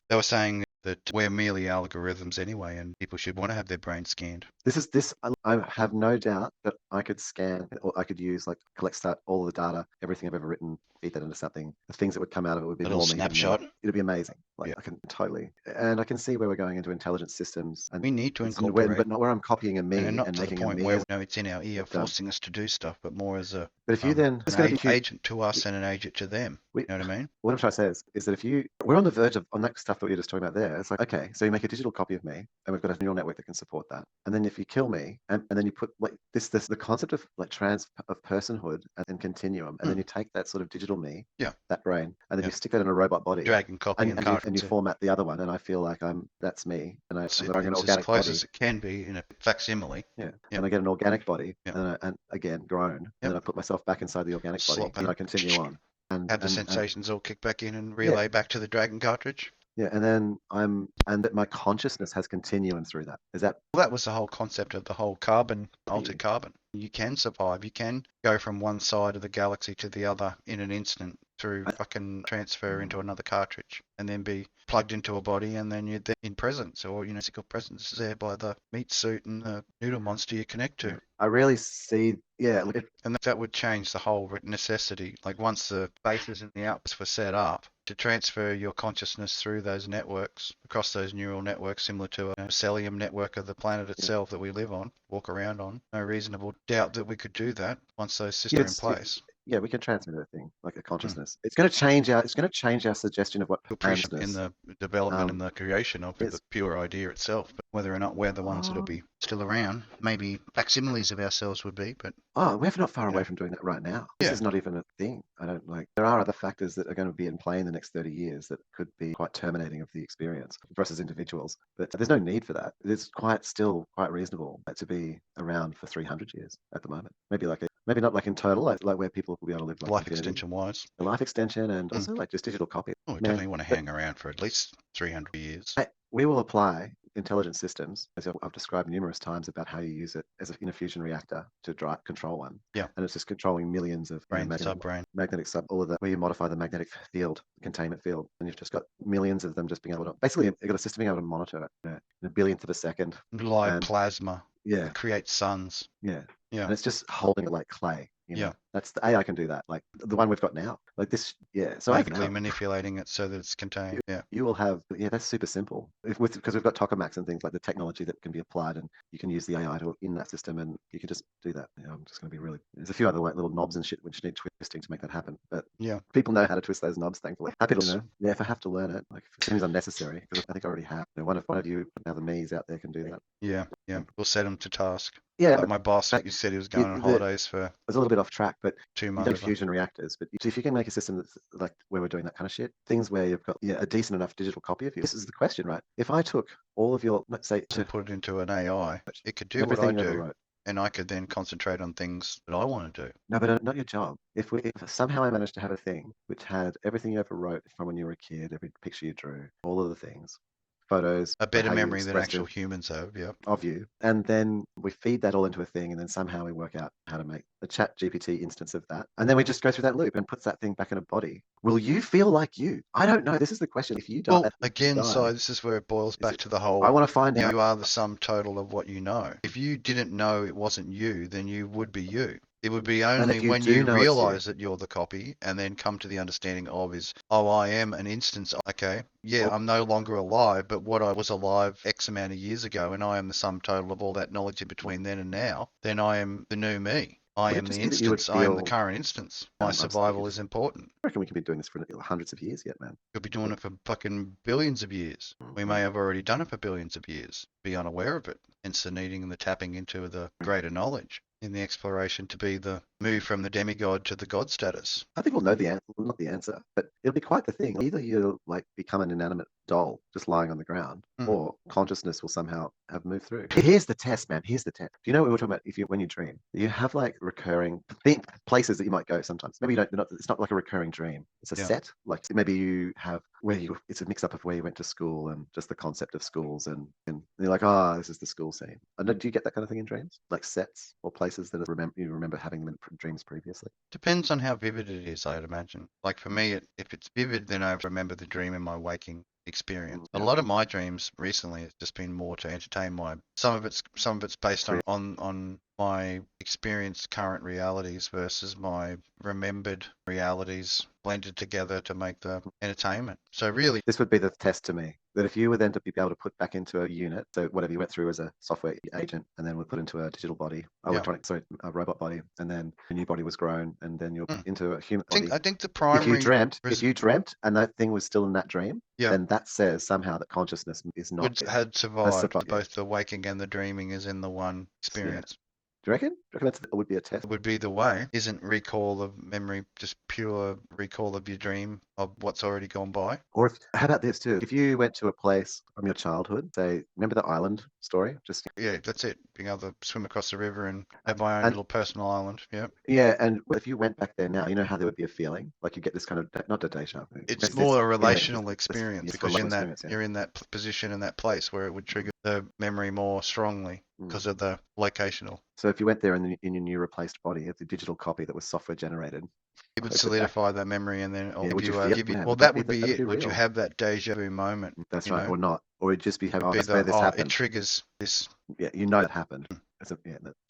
They were saying that we're merely algorithms anyway, and people should want to have their brain scanned. I have no doubt that I could scan or I could use like collect start all of the data, everything I've ever written, feed that into something. The things that would come out of it would be A little more me than snapshot. it'd be amazing. Like Yeah. I can totally, and I can see where we're going into intelligent systems, and We need to it's incorporate, but not where I'm copying a and me not and to the making a point me where as it's in our ear done. forcing us to do stuff, but more as a But if you then, it's going to be huge. agent to us and an agent to them. We, You know what I mean? what I'm trying to say is that if we're on the verge of on that stuff that we were just talking about there. It's like, okay, so you make a digital copy of me, and we've got a neural network that can support that. And then if you kill me, and then you put like the concept of like of personhood and continuum, and then you take that sort of digital me, Yeah. that brain, and then Yeah. you stick that in a robot body, Dragon copy and you format the other one, and I feel like that's me, and I'm an it's as organic close body. as it can be in a facsimile. Yeah. Yep. And I get an organic body, Yep. and again grown, Yep. and then I put myself back inside the organic body, and I continue on. And have the sensations all kick back in and relay back to the Dragon cartridge. Yeah, and then that my consciousness has continuum through that. Is that? Well, that was the whole concept of the whole carbon, altered carbon. You can survive. You can go from one side of the galaxy to the other in an instant through fucking transfer into another cartridge and then be plugged into a body, and then you're then in presence, or physical presence is there by the meat suit and the noodle monster you connect to. I really see, and that would change the whole necessity. Like once the bases and the outputs were set up, to transfer your consciousness through those networks, across those neural networks, similar to a cellular network of the planet itself that we live on, walk around on. No reasonable doubt that we could do that once those systems are in place. Yeah, we can transmit a thing like a consciousness. It's going to change our suggestion of what consciousness in the development and the creation of the pure idea itself. But whether or not we're the ones that'll be still around, maybe facsimiles of ourselves would be. But we're not far away from doing that right now. This is not even a thing. I don't like. There are other factors that are going to be in play in the next 30 years that could be quite terminating of the experience for us as individuals. But there's no need for that. It's still quite reasonable to be around for 300 years at the moment. Maybe not like in total, like where people will be able to live like life extension wise. The life extension, and also like just digital copy. Oh, we definitely want to hang around for at least 300 years. We will apply intelligent systems, as I've described numerous times, about how you use it in a fusion reactor to control one. Yeah. And it's just controlling millions of magnetic all of that, where you modify the magnetic field, containment field, and you've just got millions of them just being able to, basically, you've got a system being able to monitor it in a billionth of a second. Live plasma. Yeah. That creates suns. Yeah. Yeah. And it's just holding it like clay. That's the AI can do that. Like the one we've got now, like this. Yeah. So actively manipulating it so that it's contained. You will have. Yeah, that's super simple. Because we've got tokamaks and things like the technology that can be applied, and you can use the AI in that system, and you can just do that. I'm just going to be really. There's a few other like little knobs and shit which need twisting to make that happen. But people know how to twist those knobs. Thankfully, happy to learn. Yeah, if I have to learn it, like if it seems unnecessary, because I think I already have. One of you, now the me's out there can do that. Yeah. We'll set them to task. Yeah, like my boss, you said he was going on holidays for. I was a little bit off track, but 2 months. Fusion reactors, but if you can make a system that's like where we're doing that kind of shit, things where you've got a decent enough digital copy of you. This is the question, right? If I took all of your, let's say, to put it into an AI, it could do what I do, and I could then concentrate on things that I want to do. No, but not your job. If somehow I managed to have a thing which had everything you ever wrote from when you were a kid, every picture you drew, all of the things. Photos, a better memory than actual humans have, of you, and then we feed that all into a thing, and then somehow we work out how to make a chat GPT instance of that, and then we just go through that loop and puts that thing back in a body. Will you feel like you? I don't know. This is the question. If you die, so this is where it boils back to the whole. I want to find out. You are the sum total of what you know. If you didn't know it wasn't you, then you would be you. It would be only when you realize that you're the copy and then come to the understanding of I am an instance. Okay, I'm no longer alive, but what I was alive X amount of years ago, and I am the sum total of all that knowledge in between then and now, then I am the new me. I am the instance. I am the current instance. My survival is important. I reckon we can be doing this for hundreds of years yet, man. We'll be doing it for fucking billions of years. We may have already done it for billions of years, be unaware of it, hence the needing and the tapping into the greater knowledge in the exploration to be the move from the demigod to the god status. I think we'll know the answer, not the answer, but it'll be quite the thing. Either you'll like become an inanimate doll just lying on the ground, or consciousness will somehow have moved through. Here's the test, man. Here's the test. Do you know what we were talking about? When you dream, you have like recurring places that you might go sometimes. Maybe you don't. It's not like a recurring dream. It's a set. Like maybe you have it's a mix up of where you went to school and just the concept of schools, and you're like, this is the school scene. And do you get that kind of thing in dreams, like sets or places that you remember having them dreams previously? Depends on how vivid it is, I'd imagine. Like for me, if it's vivid, then I remember the dream in my waking experience. A Yeah. lot of my dreams recently has just been more to entertain my. Some of it's based on my experienced current realities versus my remembered realities blended together to make the entertainment. So really, This would be the test to me, that if you were then to be able to put back into a unit, so whatever you went through as a software agent, and then were put into a digital body, a robot body, and then a new body was grown, and then you're into a human body. I think the primary. If you dreamt, and that thing was still in that dream, Yeah. then that says somehow that consciousness is not had survived. survived. Both the waking and the dreaming is in the one experience. Do you reckon? Do you reckon that would be a test? It would be the way. Isn't recall of memory just pure recall of your dream of what's already gone by? Or how about this too? If you went to a place from your childhood, say, remember the island story? Yeah, that's it. Being able to swim across the river and have my own little personal island. Yeah. Yeah, and if you went back there now, you know how there would be a feeling like you get this kind of not a deja vu. It's more a relational experience because you're in that position in that place where it would trigger the memory more strongly because of the locational. So if you went there in your new replaced body, it's a digital copy that was software generated. It would solidify that memory and then Would you that would be it. Would you have that deja vu moment? That's right, or not? Or it'd just be having this happened. It triggers this. Yeah, you know that happened. So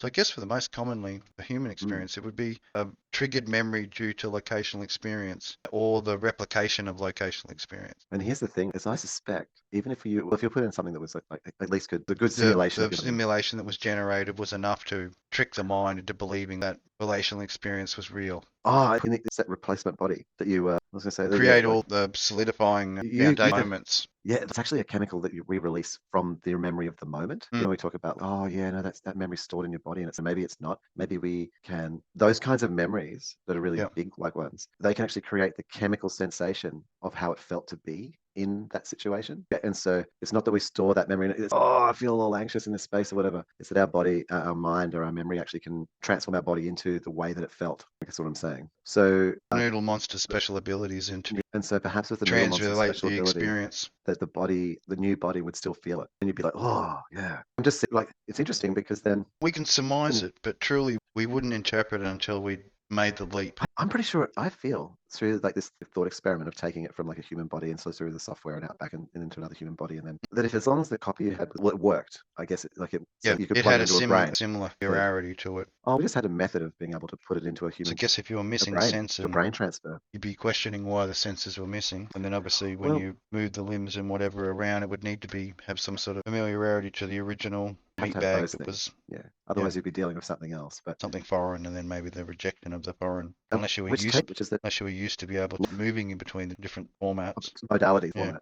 I guess for the most commonly the human experience, it would be a triggered memory due to locational experience or the replication of locational experience. And here's the thing, as I suspect, even if you put in something that was like at least the good simulation, the simulation that was generated was enough to trick the mind into believing that relational experience was real. It's that replacement body that you I was going to say create all the solidifying moments. Yeah, it's actually a chemical that we release from the memory of the moment. You know, we talk about, that memory stored in your body, and maybe it's not. Maybe we can, those kinds of memories that are really big, like ones, they can actually create the chemical sensation of how it felt to be in that situation. And so it's not that we store that memory and I feel all anxious in this space or whatever. It's that our body, our mind, or our memory actually can transform our body into the way that it felt. That's what I'm saying. So Noodle Monster's special abilities into and so perhaps with the translate the experience, that the new body would still feel it, and you'd be like, oh yeah. I'm just like, it's interesting because then we can surmise it, but truly we wouldn't interpret it until we made the leap. I'm pretty sure I feel through like this thought experiment of taking it from like a human body and so through the software and out back and into another human body, and then that if as long as the copy you had it worked, I guess you could plug it into a brain. Similar rarity to it. We just had a method of being able to put it into a human. So I guess if you were missing sense and brain transfer, you'd be questioning why the senses were missing, and then obviously when you move the limbs and whatever around, it would need to have some sort of familiarity to the original meat bag that was. Yeah. Otherwise, you'd be dealing with something else, but something foreign, and then maybe the rejection of the foreign, unless you were used to be able to moving in between the different formats, modalities.